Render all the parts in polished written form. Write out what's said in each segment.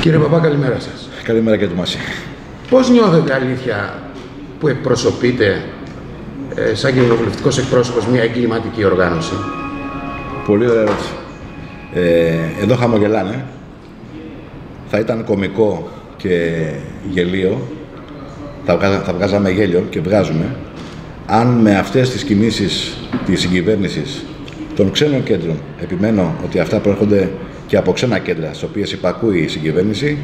Κύριε Παπά, καλημέρα σας. Καλημέρα και του Μάση. Πώς νιώθετε αλήθεια που εκπροσωπείτε σαν κοινοβουλευτικός εκπρόσωπος μια εγκληματική οργάνωση? Πολύ ωραία ερώτηση. Εδώ χαμογελάνε. Θα ήταν κωμικό και γελίο, θα βγάζαμε γέλιο και βγάζουμε, αν με αυτές τις κινήσεις της συγκυβέρνησης των ξένων κέντρων, επιμένω ότι αυτά προέρχονται και από ξένα κέντρα, στις οποίες υπακούει η συγκυβέρνηση,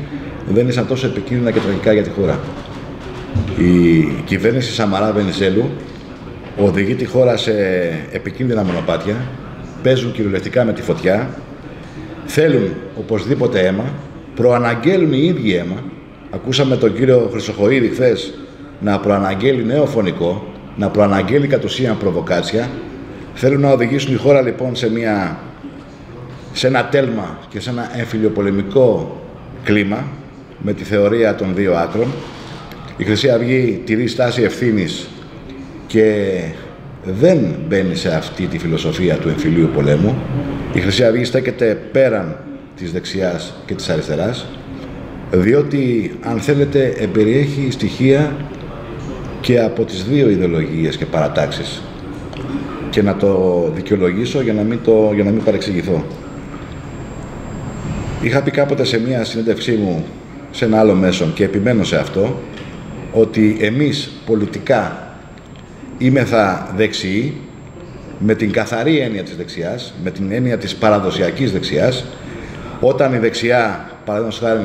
δεν ήσαν τόσο επικίνδυνα και τραγικά για τη χώρα. Η κυβέρνηση Σαμαρά-Βενιζέλου οδηγεί τη χώρα σε επικίνδυνα μονοπάτια, παίζουν κυριολεκτικά με τη φωτιά, θέλουν οπωσδήποτε αίμα, προαναγγέλουν οι ίδιοι αίμα. Ακούσαμε τον κύριο Χρυσοχοΐδη χθες να προαναγγέλει νέο φωνικό, να προαναγγέλει κατ' ουσίαν προβοκάτσια. Θέλουν να οδηγήσουν τη χώρα λοιπόν σε ένα τέλμα και σε ένα εμφυλιοπολεμικό κλίμα με τη θεωρία των δύο άκρων. Η Χρυσή Αυγή τηρεί στάση ευθύνης και δεν μπαίνει σε αυτή τη φιλοσοφία του εμφυλίου πολέμου. Η Χρυσή Αυγή στέκεται πέραν της δεξιάς και της αριστεράς, διότι, αν θέλετε, εμπεριέχει στοιχεία και από τις δύο ιδεολογίες και παρατάξεις. Και να το δικαιολογήσω για να μην παρεξηγηθώ. Είχα πει κάποτε σε μία συνέντευξή μου σε ένα άλλο μέσο και επιμένω σε αυτό, ότι εμείς πολιτικά είμεθα δεξιοί με την καθαρή έννοια της δεξιάς, με την έννοια της παραδοσιακής δεξιάς, όταν η δεξιά, παραδείγματος χάρη,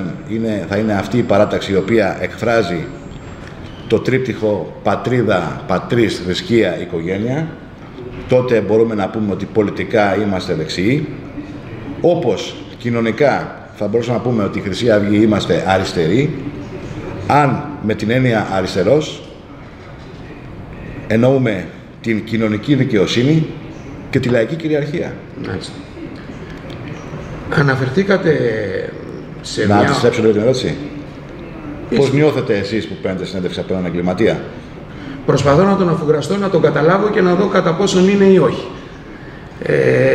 θα είναι αυτή η παράταξη η οποία εκφράζει το τρίπτυχο πατρίδα, πατρίς, θρησκεία, οικογένεια, τότε μπορούμε να πούμε ότι πολιτικά είμαστε δεξιοί. Όπως κοινωνικά θα μπορούσαμε να πούμε ότι η Χρυσή Αυγή είμαστε αριστεροί, αν με την έννοια αριστερός εννοούμε την κοινωνική δικαιοσύνη και τη λαϊκή κυριαρχία. Μάλιστα. Αναφερθήκατε σε να αντιστρέψω λίγο την ερώτηση. Πώς νιώθετε εσείς που παίρνετε συνέντευξη από έναν εγκληματία? Προσπαθώ να τον αφουγκραστώ, να τον καταλάβω και να δω κατά πόσον είναι ή όχι.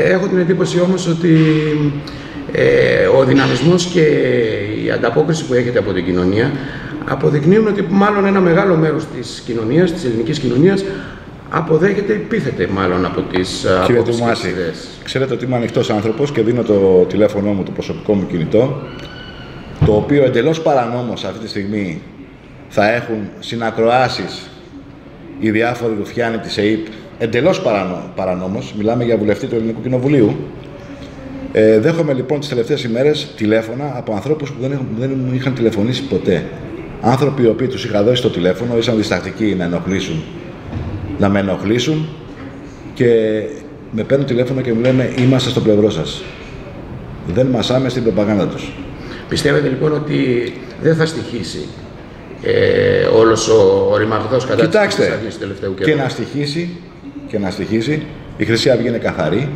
Έχω την εντύπωση όμως ότι ο δυναμισμός και η ανταπόκριση που έχετε από την κοινωνία αποδεικνύουν ότι μάλλον ένα μεγάλο μέρος της κοινωνίας, της ελληνικής κοινωνίας, αποδέχεται, υπήθεται μάλλον από τις απόψεις. Ξέρετε ότι είμαι ανοιχτός άνθρωπος και δίνω το τηλέφωνο μου, το προσωπικό μου κινητό, το οποίο εντελώς παρανόμως αυτή τη στιγμή θα έχουν συνακροάσεις οι διάφοροι ρουφιάνοι της ΕΕΠ, εντελώς παρανόμως, μιλάμε για βουλευτή του Ελληνικού Κοινοβουλίου. Δέχομαι λοιπόν τις τελευταίες ημέρες τηλέφωνα από ανθρώπους που δεν μου είχαν τηλεφωνήσει ποτέ. Άνθρωποι οι οποίοι τους είχα δώσει το τηλέφωνο, ήσαν διστακτικοί να με ενοχλήσουν και με παίρνουν τηλέφωνο και μου λένε είμαστε στο πλευρό σας. Δεν μασάμε στην προπαγάνδα τους. Πιστεύετε λοιπόν ότι δεν θα στοιχήσει όλος ο ρημαγδός κατά της Χρυσής Αυγής του τελευταίου καιρού? Και να στοιχήσει, η Χρυσή Αυγή είναι καθαρή.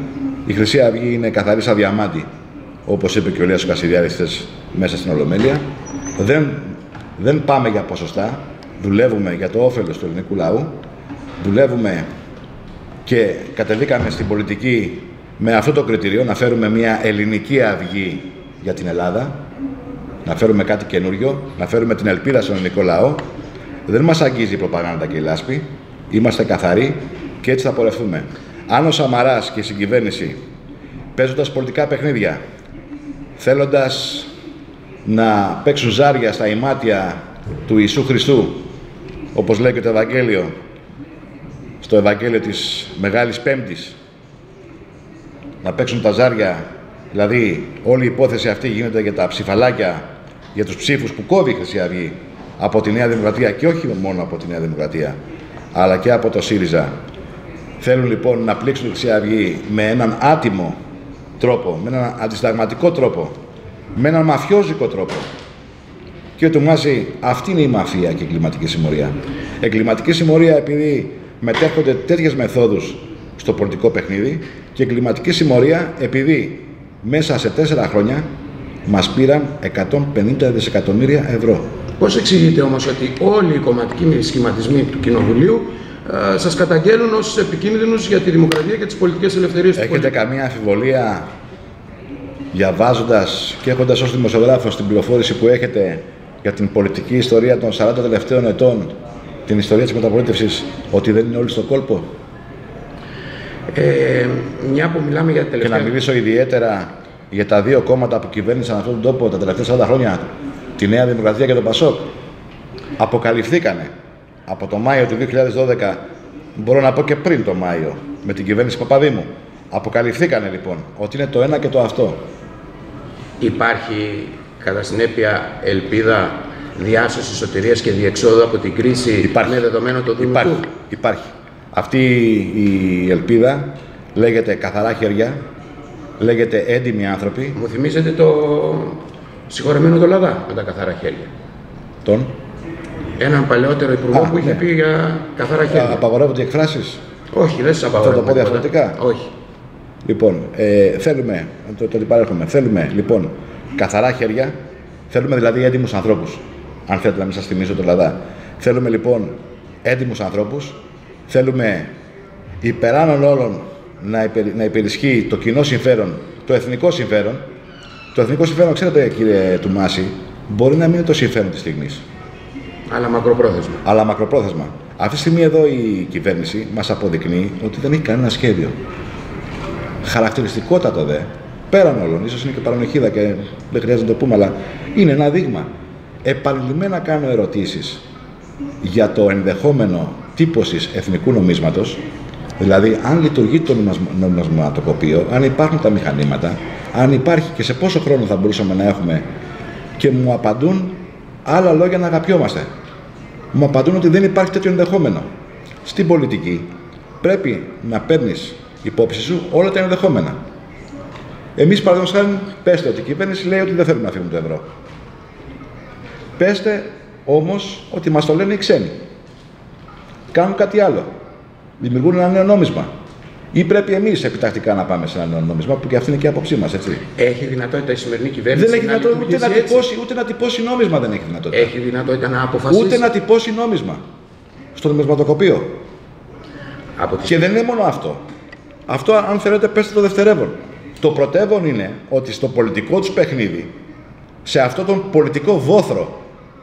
Η Χρυσή Αυγή είναι καθαρή σαν διαμάντη, όπως είπε και ο Λέας Κασιδιάρης μέσα στην Ολομέλεια. Δεν πάμε για ποσοστά, δουλεύουμε για το όφελος του ελληνικού λαού, δουλεύουμε και κατεβήκαμε στην πολιτική με αυτό το κριτήριο, να φέρουμε μια ελληνική αυγή για την Ελλάδα, να φέρουμε κάτι καινούριο, να φέρουμε την ελπίδα στον ελληνικό λαό. Δεν μας αγγίζει η προπαγάνδα και η λάσπη, είμαστε καθαροί και έτσι θα πορευτούμε. Αν ο Σαμαράς και η συγκυβέρνηση, παίζοντας πολιτικά παιχνίδια, θέλοντας να παίξουν ζάρια στα ημάτια του Ιησού Χριστού, όπως λέει και το Ευαγγέλιο, στο Ευαγγέλιο της Μεγάλης Πέμπτης, να παίξουν τα ζάρια, δηλαδή όλη η υπόθεση αυτή γίνεται για τα ψηφαλάκια, για τους ψήφους που κόβει η Χρυσή Αυγή από τη Νέα Δημοκρατία και όχι μόνο από τη Νέα Δημοκρατία, αλλά και από το ΣΥΡΙΖΑ. Θέλουν λοιπόν να πλήξουν τη Χρυσή Αυγή με έναν άτιμο τρόπο, με έναν αντισυνταγματικό τρόπο, με έναν μαφιόζικο τρόπο. Και του Μάζη, αυτή είναι η μαφία και η εγκληματική συμμορία. Εγκληματική συμμορία επειδή μετέχονται τέτοιες μεθόδους στο πολιτικό παιχνίδι και εγκληματική συμμορία επειδή μέσα σε 4 χρόνια μας πήραν 150 δισεκατομμύρια ευρώ. Πώς εξηγείτε όμως ότι όλοι οι κομματικοί σχηματισμοί του Κοινοβουλίου σας καταγγέλνουν ως επικίνδυνους για τη δημοκρατία και τις πολιτικές ελευθερίες του πολίτη? Έχετε καμία αμφιβολία διαβάζοντας και έχοντας ως δημοσιογράφος την πληροφόρηση που έχετε για την πολιτική ιστορία των 40 τελευταίων ετών, την ιστορία της μεταπολίτευσης, ότι δεν είναι όλοι στον κόλπο? Μια που μιλάμε για τελευταία... Και να μιλήσω ιδιαίτερα για τα δύο κόμματα που κυβέρνησαν αυτόν τον τόπο τα τελευταία 40 χρόνια, τη Νέα Δημοκρατία και τον Πασόκ. Αποκαλυφθήκανε από το Μάιο του 2012, μπορώ να πω και πριν το Μάιο, με την κυβέρνηση Παπαδήμου. Αποκαλυφθήκανε λοιπόν ότι είναι το ένα και το αυτό. Υπάρχει κατά συνέπεια ελπίδα διάσωση, σωτηρίας και διεξόδου από την κρίση με δεδομένο το δούνο του? Υπάρχει. Αυτή η ελπίδα λέγεται καθαρά χέρια, λέγεται έντιμοι άνθρωποι. Μου θυμίζετε το συγχωρεμένο το Λαδά με τα καθαρά χέρια. Έναν παλαιότερο υπουργό που είχε πει για καθαρά χέρια. Απαγορεύονται οι εκφράσεις? Όχι, δεν σας απαγορεύονται. Θα το πω διαφορετικά? Όχι. Λοιπόν, θέλουμε, το αντιπαρέρχομαι, θέλουμε λοιπόν καθαρά χέρια, θέλουμε δηλαδή έντιμους ανθρώπους. Αν θέλετε να μην σας θυμίζω το Λαδά. Θέλουμε λοιπόν έντιμους ανθρώπους, θέλουμε υπεράνω όλων να υπερισχύει το κοινό συμφέρον, το εθνικό συμφέρον. Το εθνικό συμφέρον, ξέρετε κύριε Τουμάση, μπορεί να μην είναι το συμφέρον της στιγμής. Αλλά μακροπρόθεσμα. Αυτή τη στιγμή εδώ η κυβέρνηση μας αποδεικνύει ότι δεν έχει κανένα σχέδιο. Χαρακτηριστικότατο δε, πέραν όλων, ίσως είναι και παρανοχίδα και δεν χρειάζεται να το πούμε, αλλά είναι ένα δείγμα. Επανειλημμένα κάνω ερωτήσεις για το ενδεχόμενο τύπωσης εθνικού νομίσματος, δηλαδή αν λειτουργεί το νομισματοκοπείο, αν υπάρχουν τα μηχανήματα, αν υπάρχει και σε πόσο χρόνο θα μπορούσαμε να έχουμε, και μου απαντούν άλλα λόγια να αγαπιόμαστε. Μου απαντούν ότι δεν υπάρχει τέτοιο ενδεχόμενο. Στην πολιτική πρέπει να παίρνεις υπόψη σου όλα τα ενδεχόμενα. Εμείς, παραδείγματος χάρη, πέστε ότι η κυβέρνηση λέει ότι δεν θέλουμε να φύγουμε το ευρώ. Πέστε όμως ότι μας το λένε οι ξένοι. Κάνουν κάτι άλλο. Δημιουργούν ένα νέο νόμισμα. Ή πρέπει εμείς επιτακτικά να πάμε σε ένα νέο νόμισμα, που και αυτή είναι και η άποψή μας, έτσι. Έχει δυνατότητα η σημερινή κυβέρνηση? Δεν έχει δυνατότητα ούτε να τυπώσει νόμισμα, δεν έχει δυνατότητα. Έχει δυνατότητα να αποφασίσει? Ούτε να τυπώσει νόμισμα στο νομισματοκοπείο. Και δεν είναι μόνο αυτό. Αυτό, αν θέλετε, πέστε το δευτερεύον. Το πρωτεύον είναι ότι στο πολιτικό τους παιχνίδι, σε αυτόν τον πολιτικό βόθρο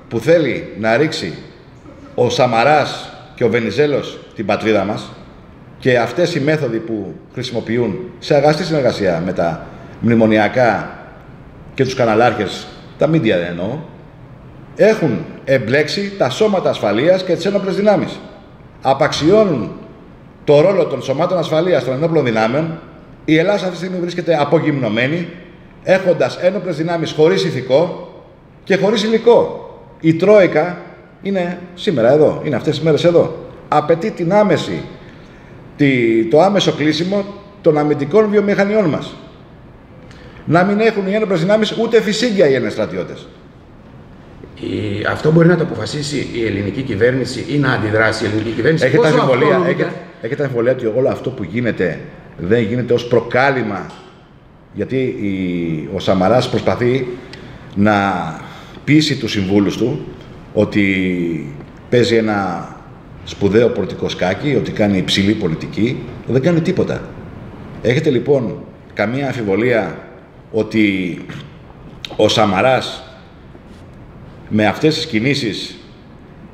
που θέλει να ρίξει ο Σαμαράς και ο Βενιζέλος την πατρίδα μας, και αυτές οι μέθοδοι που χρησιμοποιούν σε αγαστή συνεργασία με τα μνημονιακά και τους καναλάρχες, τα μίντια δεν εννοώ, έχουν εμπλέξει τα σώματα ασφαλείας και τις ένοπλες δυνάμεις. Απαξιώνουν το ρόλο των σωμάτων ασφαλείας των ενόπλων δυνάμεων. Η Ελλάδα αυτή τη στιγμή βρίσκεται απογυμνωμένη, έχοντας ένοπλες δυνάμεις χωρίς ηθικό και χωρίς υλικό. Η Τρόικα είναι σήμερα εδώ, είναι αυτές τις μέρες εδώ. Απαιτεί το άμεσο κλείσιμο των αμυντικών βιομηχανιών μας. Να μην έχουν οι ένοπλες δυνάμεις ούτε φυσίγγια οι Έλληνες στρατιώτες. Αυτό μπορεί να το αποφασίσει η ελληνική κυβέρνηση ή να αντιδράσει η ελληνική κυβέρνηση? Έχετε αμφιβολία ότι όλο αυτό που γίνεται δεν γίνεται ως προκάλημα, γιατί ο Σαμαράς προσπαθεί να πείσει τους συμβούλους του ότι παίζει ένα σπουδαίο πολιτικό σκάκι, ότι κάνει υψηλή πολιτική? Δεν κάνει τίποτα. Έχετε λοιπόν καμία αμφιβολία ότι ο Σαμαράς με αυτές τις κινήσεις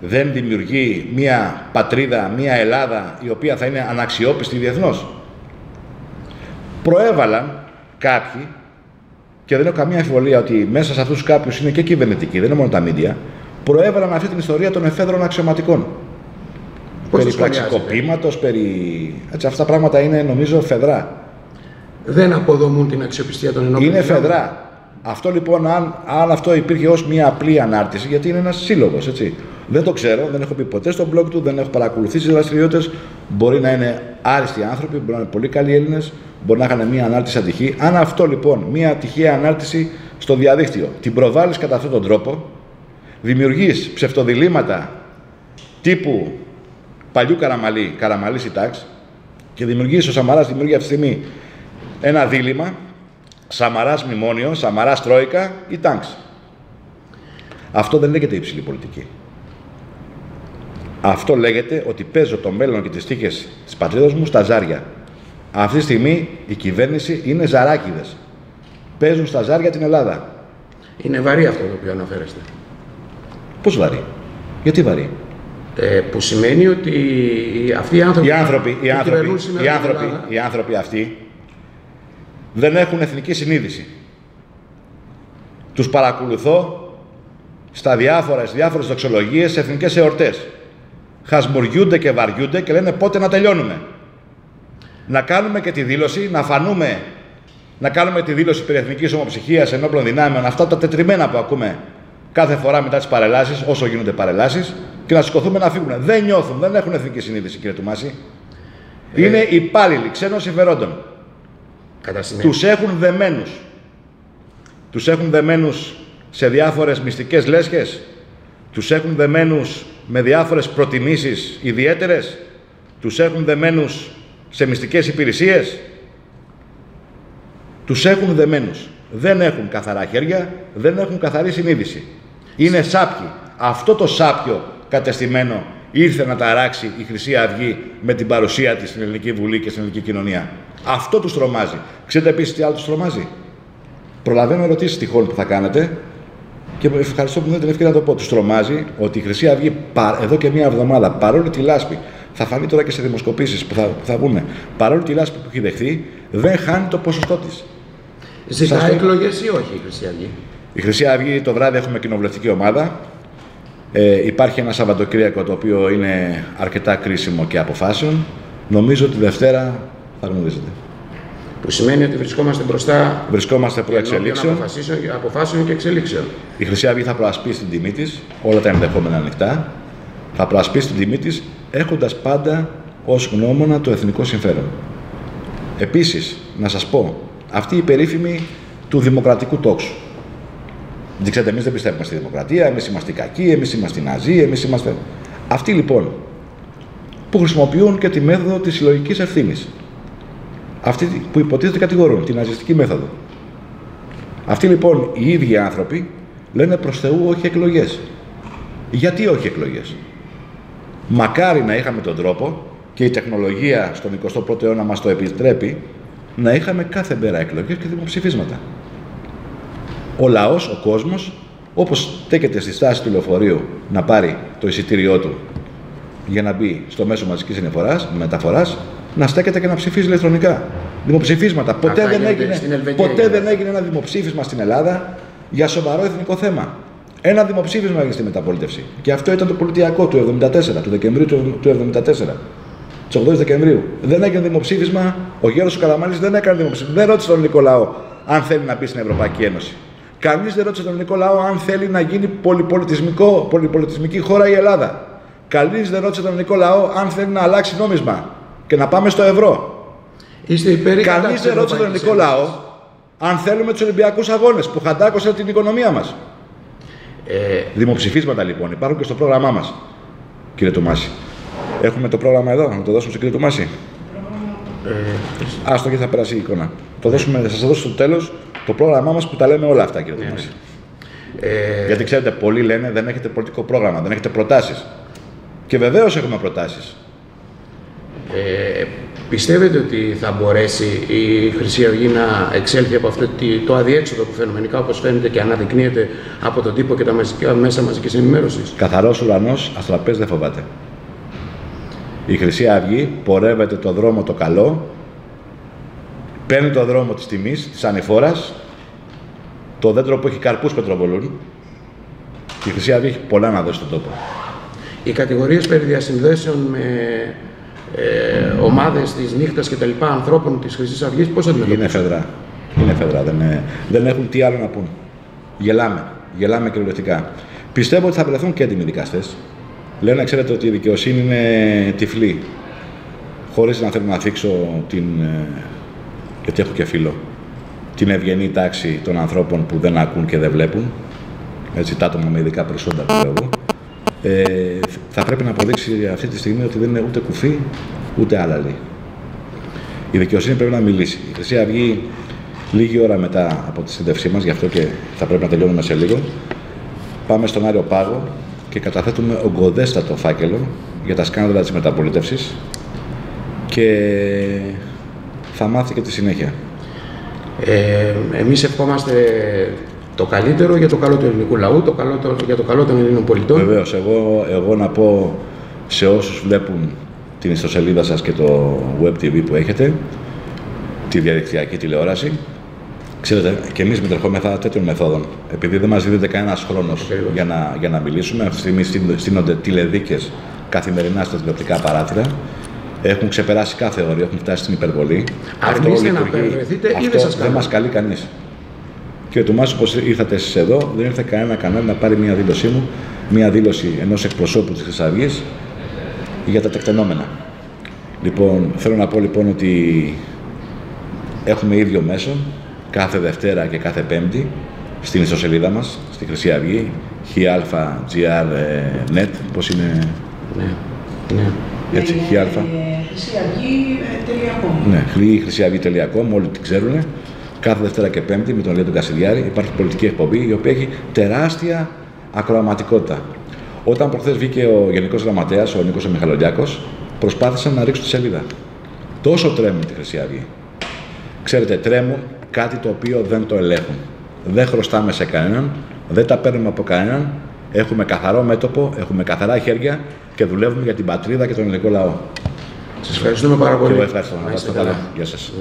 δεν δημιουργεί μια πατρίδα, μια Ελλάδα η οποία θα είναι αναξιόπιστη διεθνώς? Προέβαλαν κάποιοι, και δεν έχω καμία αμφιβολία ότι μέσα σε αυτούς τους κάποιους είναι και κυβερνητικοί, δεν είναι μόνο τα μίντια, προέβαλαν αυτή την ιστορία των εφέδρων αξιωματικών. Περί πραξικοπήματος, έτσι, αυτά τα πράγματα είναι νομίζω φεδρά. Δεν αποδομούν την αξιοπιστία των ενόπλων. Είναι φεδρά. Αυτό λοιπόν, αν αυτό υπήρχε ως μια απλή ανάρτηση, γιατί είναι ένας σύλλογος, έτσι. Δεν το ξέρω, δεν έχω πει ποτέ στο blog του, δεν έχω παρακολουθήσει τις δραστηριότητες. Μπορεί να είναι άριστοι άνθρωποι, μπορεί να είναι πολύ καλοί Έλληνες, μπορεί να είχαν μια ανάρτηση ατυχή. Αν αυτό λοιπόν, μια τυχαία ανάρτηση στο διαδίκτυο, την προβάλλεις κατά αυτόν τον τρόπο, δημιουργείς ψευτοδιλήμματα τύπου παλιού Καραμαλή, Καραμαλής η τάξη, και δημιουργείς, ο Σαμαράς δημιουργεί αυτή τη στιγμή ένα δίλημμα, Σαμαράς μνημόνιο, Σαμαράς Τρόικα ή τάξη. Αυτό δεν λέγεται υψηλή πολιτική. Αυτό λέγεται ότι παίζω το μέλλον και τις τύχες της πατρίδας μου στα ζάρια. Αυτή τη στιγμή η κυβέρνηση είναι ζαράκιδες. παίζουν στα ζάρια την Ελλάδα. Είναι βαρύ αυτό το οποίο αναφέρεστε. Πώς βαρύ? Γιατί βαρύ? Που σημαίνει ότι αυτοί οι άνθρωποι αυτοί δεν έχουν εθνική συνείδηση. Τους παρακολουθώ στα διάφορες δοξολογίες σε εθνικές εορτές. Χασμουριούνται και βαριούνται και λένε πότε να τελειώνουμε. Να κάνουμε και τη δήλωση, να φανούμε, να κάνουμε τη δήλωση περί εθνικής ομοψυχίας ενόπλων δυνάμεων, αυτά τα τετριμένα που ακούμε κάθε φορά μετά τις παρελάσεις, όσο γίνονται παρελάσεις, και να σηκωθούμε να φύγουν. Δεν νιώθουν, δεν έχουν εθνική συνείδηση, κύριε Τουμάση. Είναι υπάλληλοι ξένων συμφερόντων. Τους έχουν δεμένους. Τους έχουν δεμένους σε διάφορες μυστικές λέσχες. Τους έχουν δεμένους με διάφορες προτιμήσεις ιδιαίτερες. Τους έχουν δεμένους σε μυστικές υπηρεσίες. Τους έχουν δεμένους. Δεν έχουν καθαρά χέρια, δεν έχουν καθαρή συνείδηση. Είναι σάπιοι. Αυτό το σάπιο κατεστημένο ήρθε να ταράξει η Χρυσή Αυγή με την παρουσία της στην Ελληνική Βουλή και στην ελληνική κοινωνία. Αυτό τους τρομάζει. Ξέρετε επίσης τι άλλο τους τρομάζει? Προλαβαίνω ερωτήσεις τυχόν που θα κάνετε και ευχαριστώ που μου δίνετε την ευκαιρία να το πω. Τους τρομάζει ότι η Χρυσή Αυγή εδώ και μία εβδομάδα, παρόλη τη λάσπη, θα φανεί τώρα και σε δημοσκοπήσεις που θα βγουν, παρόλη τη λάσπη που έχει δεχθεί, δεν χάνει το ποσοστό της. Ζητάει εκλογές ή όχι η Χρυσή Αυγή? Η Χρυσή Αυγή το βράδυ έχουμε κοινοβουλευτική ομάδα. Υπάρχει ένα Σαββατοκύριακο το οποίο είναι αρκετά κρίσιμο και αποφάσεων. Νομίζω ότι Δευτέρα θα γνωρίζετε. Που σημαίνει ότι βρισκόμαστε μπροστά. Βρισκόμαστε προ εξελίξεων. Αποφάσεων και εξελίξεων. Η Χρυσή Αυγή θα προασπίσει την τιμή της, όλα τα ενδεχόμενα ανοιχτά. Θα προασπίσει την τιμή της, έχοντας πάντα ως γνώμονα το εθνικό συμφέρον. Επίσης, να σας πω, αυτή η περίφημη του δημοκρατικού τόξου. Δεν ξέρετε, εμείς δεν πιστεύουμε στη δημοκρατία, εμείς είμαστε κακοί, εμείς είμαστε ναζί, εμείς είμαστε. Αυτοί λοιπόν που χρησιμοποιούν και τη μέθοδο της συλλογικής ευθύνης. Αυτοί που υποτίθεται κατηγορούν, την ναζιστική μέθοδο. Αυτοί λοιπόν οι ίδιοι άνθρωποι λένε προς Θεού όχι εκλογές. Γιατί όχι εκλογές? Μακάρι να είχαμε τον τρόπο και η τεχνολογία στον 21ο αιώνα μας το επιτρέπει να είχαμε κάθε μέρα εκλογές και δημοψηφίσματα. Ο λαός, ο κόσμος, όπως στέκεται στη στάση του λεωφορείου να πάρει το εισιτήριό του για να μπει στο μέσο μαζικής μεταφοράς, να στέκεται και να ψηφίζει ηλεκτρονικά. Δημοψηφίσματα. Ποτέ δεν έγινε ένα δημοψήφισμα στην Ελλάδα για σοβαρό εθνικό θέμα. Ένα δημοψήφισμα έγινε στη μεταπολίτευση. Και αυτό ήταν το πολιτιακό του 1974, του Δεκεμβρίου του 1974. Του 8 Δεκεμβρίου. Δεν έγινε δημοψήφισμα. Ο Γέρος ο Καραμανλής δεν έκανε δημοψήφισμα. Δεν ρώτησε τον ελληνικό λαό αν θέλει να μπει στην Ευρωπαϊκή Ένωση. Κανείς δεν ρώτησε τον ελληνικό λαό αν θέλει να γίνει πολυπολιτισμική χώρα η Ελλάδα. Κανείς δεν ρώτησε τον ελληνικό λαό αν θέλει να αλλάξει νόμισμα και να πάμε στο ευρώ. Κανείς δεν ρώτησε τον ελληνικό λαό αν θέλουμε τους Ολυμπιακούς Αγώνες που χαντάκωσαν την οικονομία μας. Δημοψηφίσματα λοιπόν υπάρχουν και στο πρόγραμμά μας, κύριε Τουμάση. Έχουμε το πρόγραμμα εδώ, να το δώσουμε στον κύριο Τουμάση. Άστο και θα περάσει η εικόνα. Θα σας δώσω στο τέλος το πρόγραμμά μας που τα λέμε όλα αυτά, κύριε Τουμάση. Γιατί ξέρετε, πολλοί λένε δεν έχετε πολιτικό πρόγραμμα, δεν έχετε προτάσεις. Και βεβαίως έχουμε προτάσεις. Πιστεύετε ότι θα μπορέσει η Χρυσή Αυγή να εξέλθει από αυτό το αδιέξοδο που φαινομενικά, όπως φαίνεται και αναδεικνύεται από τον τύπο και τα μέσα μαζικής ενημέρωσης? Καθαρός ουρανός, αστραπές δεν φοβάται. Η Χρυσή Αυγή πορεύεται το δρόμο το καλό, παίρνει το δρόμο της τιμής, της ανηφόρας, το δέντρο που έχει καρπούς πετροβολούν. Η Χρυσή Αυγή έχει πολλά να δώσει στον τόπο. Οι κατηγορίες περί διασυνδέσεων με ομάδες της νύχτας και τα λοιπά ανθρώπων της Χρυσής Αυγής, πώς αντιμετωπίζουν? Είναι φεδρά. Δεν έχουν τι άλλο να πούν. Γελάμε κυριολεκτικά. Πιστεύω ότι θα βρεθούν και έτοιμοι δικαστές. Λένε, ξέρετε, ότι η δικαιοσύνη είναι τυφλή. Χωρίς να θέλω να θίξω γιατί έχω και φίλο, την ευγενή τάξη των ανθρώπων που δεν ακούν και δεν βλέπουν. Έτσι, τα άτομα με ειδικά προσόντα που λέω εγώ. Θα πρέπει να αποδείξει αυτή τη στιγμή ότι δεν είναι ούτε κουφή ούτε άλλαλη. Η δικαιοσύνη πρέπει να μιλήσει. Η Χρυσή Αυγή, λίγη ώρα μετά από τη σύντευσή μας, γι' αυτό και θα πρέπει να τελειώνουμε σε λίγο, πάμε στον Άριο Πάγο και καταθέτουμε ογκωδέστατο φάκελο για τα σκάνδαλα της μεταπολίτευσης και θα μάθει και τη συνέχεια. Εμείς ευχόμαστε το καλύτερο για το καλό του ελληνικού λαού, για το καλό των Ελλήνων πολιτών. Βεβαίως, εγώ να πω σε όσους βλέπουν την ιστοσελίδα σας και το web TV που έχετε, τη διαδικτυακή τηλεόραση, ξέρετε, και εμείς μετερχόμεθα τέτοιων μεθόδων. Επειδή δεν μας δίδεται κανένας χρόνος για να μιλήσουμε, αυτή τη στιγμή στείνονται τηλεδίκες καθημερινά στα τηλεοπτικά παράθυρα. Έχουν ξεπεράσει κάθε όριο, έχουν φτάσει στην υπερβολή. Αρνείστε να περιβρεθείτε ή δεν σας δεν μας καλεί κανείς. Κύριε Τουμάσου, πως ήρθατε εσείς εδώ, δεν ήρθε κανένα να πάρει μία δήλωσή μου, μία δήλωση ενός εκπροσώπου της Χρυσής Αυγής για τα τεκτενόμενα. Λοιπόν, θέλω να πω λοιπόν ότι έχουμε ίδιο μέσο κάθε Δευτέρα και κάθε Πέμπτη στην ιστοσελίδα μας, στη Χρυσή Αυγή, HIALPHA.GR.net, πώς είναι... Ναι. Έτσι, χρυσιαυγή.com. Ναι, χρυσιαυγή.com, όλοι την ξέρουν. Κάθε Δευτέρα και Πέμπτη με τον Ηλία τον Κασιδιάρη υπάρχει πολιτική εκπομπή η οποία έχει τεράστια ακροαματικότητα. Όταν προχθές βγήκε ο Γενικός Γραμματέας, ο Νίκος Μιχαλολιάκος, προσπάθησαν να ρίξουν τη σελίδα. Τόσο τρέμουν τη Χρυσή Αυγή. Ξέρετε, τρέμουν κάτι το οποίο δεν το ελέγχουν. Δεν χρωστάμε σε κανέναν, δεν τα παίρνουμε από κανέναν. Έχουμε καθαρό μέτωπο, έχουμε καθαρά χέρια και δουλεύουμε για την πατρίδα και τον ελληνικό λαό. Σας ευχαριστούμε πάρα πολύ. Και εγώ ευχαριστώ. Να είστε καλά. Γεια σας.